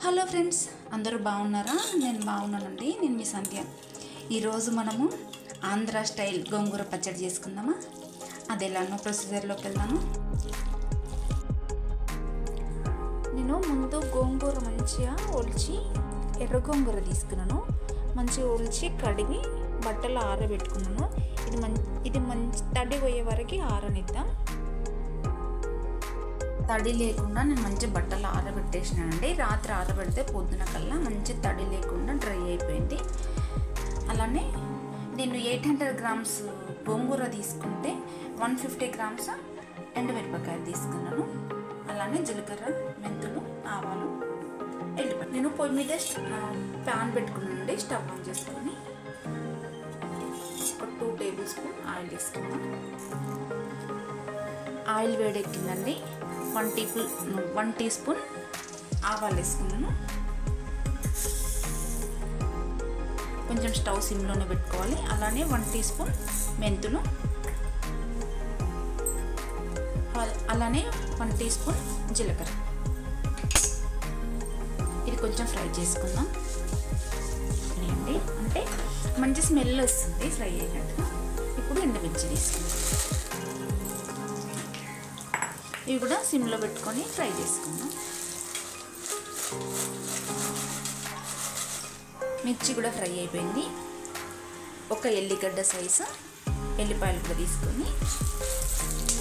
Hello friends, అందరూ బాగున్నారా? నేను బాగున్నానండి. నేను మీ సంధ్య. ఈరోజు మనము ఆంధ్ర స్టైల్ గోంగూర పచ్చడి చేసుకుందామా? అది ఎలానో ప్రొసీజర్లోకి వెళ్దాము. నేను ముందు గోంగూర మంచిగా ఒలిచి ఎర్ర గోంగూర తీసుకున్నాను. మంచిగా ఒలిచి కడిగి బట్టలు ఆరబెట్టుకున్నాను. ఇది మంచి తడి పోయే వరకు ఆరనిద్దాం. తడి లేకుండా నేను మంచి బట్టలు ఆరబెట్టేసినానండి. రాత్రి ఆరబెడితే పొద్దున కల్లా మంచి తడి లేకుండా డ్రై అయిపోయింది. అలానే నేను 800 గ్రామ్స్ గోంగూర తీసుకుంటే 150 గ్రామ్స్ ఎండుమిరపకాయలు తీసుకున్నాను. అలానే జీలకర్ర, మెంతులు, ఆవాలు, ఎల్లిపాయ. నేను పొయ్యి మీద ప్యాన్ పెట్టుకున్నానండి. స్టవ్ ఆన్ చేసుకొని ఒక 2 టేబుల్ స్పూన్ ఆయిల్ తీసుకున్నాను. ఆయిల్ వేడెక్కిందండి. 1 టీ స్పూన్ ఆవాలు వేసుకున్నాను. కొంచెం స్టవ్ సిమ్లోనే పెట్టుకోవాలి. అలానే 1 టీ స్పూన్ మెంతులు, అలానే 1 టీ స్పూన్ జీలకర్ర. ఇది కొంచెం ఫ్రై చేసుకుందాం అండి. అంటే మంచి స్మెల్ వస్తుంది ఫ్రై అయినట్టుగా. ఇప్పుడు ఎండుమిర్చి తీసుకుందాం. ఇవి కూడా సిమ్లో పెట్టుకొని ఫ్రై చేసుకుందాం. మిర్చి కూడా ఫ్రై అయిపోయింది. ఒక ఎల్లిగడ్డ సైజు ఎల్లిపాయలు కూడా తీసుకొని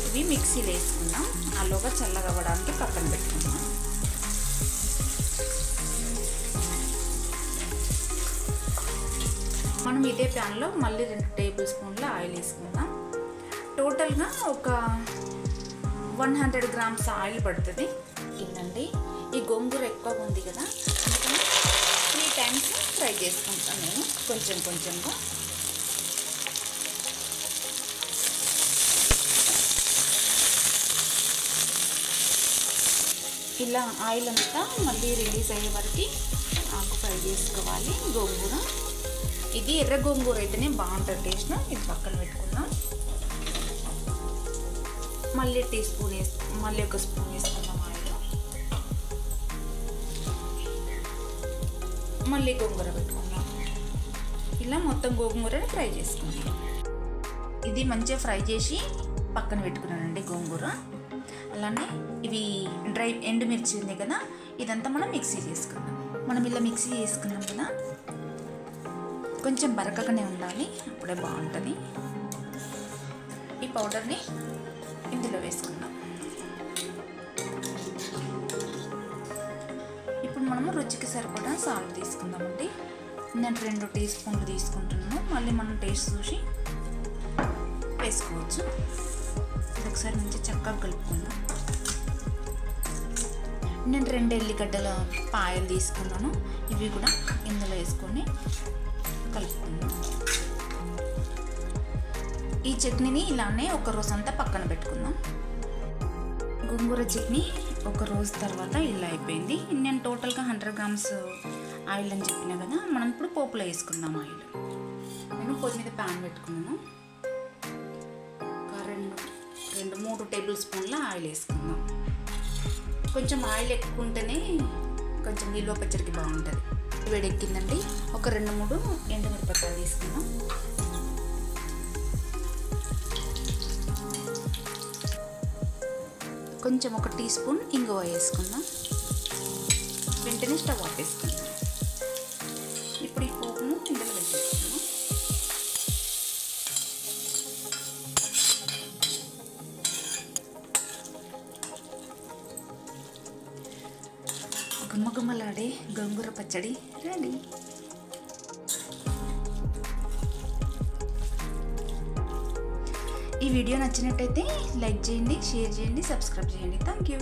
ఇవి మిక్సీలో వేసుకుందాం. ఆలోగా చల్లగా అవ్వడానికి పక్కన పెట్టుకుందాం. మనం ఇదే ప్యాన్లో మళ్ళీ 2 టేబుల్ స్పూన్ల ఆయిల్ వేసుకుందాం. టోటల్గా ఒక 100 గ్రామ్స్ ఆయిల్ పడుతుంది. ఇందండి, ఈ గోంగూర ఎక్కువగా ఉంది కదా, అందుకని 3 టైమ్స్ ఫ్రై చేసుకుంటాను నేను కొంచెం కొంచెంగా. ఇలా ఆయిల్ అంతా మళ్ళీ రిలీజ్ అయ్యే వరకు ఆకు ఫ్రై చేసుకోవాలి. గోంగూర ఇది ఎర్ర గోంగూర అయితేనే బాగుంటుంది టేస్ట్. ఇది పక్కన పెట్టుకుందాం. మళ్ళీ మళ్ళీ ఒక స్పూన్ వేసుకుందాం ఆయిల్. మళ్ళీ గోంగూర పెట్టుకుందాం. ఇలా మొత్తం గోంగూరని ఫ్రై చేసుకుందాం. ఇది మంచిగా ఫ్రై చేసి పక్కన పెట్టుకున్నానండి గోంగూర. అలానే ఇవి డ్రై ఎండుమిర్చి ఉంది కదా, ఇదంతా మనం మిక్సీ చేసుకుందాం. మనం ఇలా మిక్సీ చేసుకున్నాం కదా, కొంచెం బరకగానే ఉండాలి, అప్పుడే బాగుంటుంది. ఈ పౌడర్ని ఇందులో వేసుకుందాం. ఇప్పుడు మనము రుచికి సరిపడా సాల్ట్ తీసుకుందామండి. నేను 2 టీ స్పూన్లు తీసుకుంటున్నాను. మళ్ళీ మనం టేస్ట్ చూసి వేసుకోవచ్చు. ఇది ఒకసారి మంచి చక్కగా కలుపుకుందాం. నేను 2 ఎల్లిగడ్డల పాయలు తీసుకున్నాను. ఇవి కూడా ఇందులో వేసుకొని కలుపుకుందాం. ఈ చట్నీని ఇలానే ఒక రోజు అంతా పక్కన పెట్టుకుందాం. గోంగూర చట్నీ ఒక రోజు తర్వాత ఇలా అయిపోయింది. నేను టోటల్గా 100 గ్రామ్స్ ఆయిల్ అని చెప్పినా కదా, మనం ఇప్పుడు పోపులో వేసుకుందాం ఆయిల్. నేను పొయ్యి మీద ప్యాన్ పెట్టుకున్నాను. ఒక 2-3 టేబుల్ స్పూన్ల ఆయిల్ వేసుకుందాం. కొంచెం ఆయిల్ ఎక్కువ ఉంటేనే కొంచెం నిల్వ పచ్చడికి బాగుంటుంది. వేడెక్కిందండి. ఒక 2-3 ఎండుమిరపకాయలు తీసుకుందాం. కొంచెం 1 టీ స్పూన్ ఇంగువ వేసుకుందాం. వెంటనే స్టవ్ ఆపేసుకుందాం. ఇప్పుడు ఈ పోపును ఇందులో వేసేసుకుందాం. గుమ్మగుమ్మలాడే గోంగూర పచ్చడి రెడీ. ఈ వీడియో నచ్చినట్టయితే లైక్ చేయండి, షేర్ చేయండి, సబ్స్క్రైబ్ చేయండి. Thank you.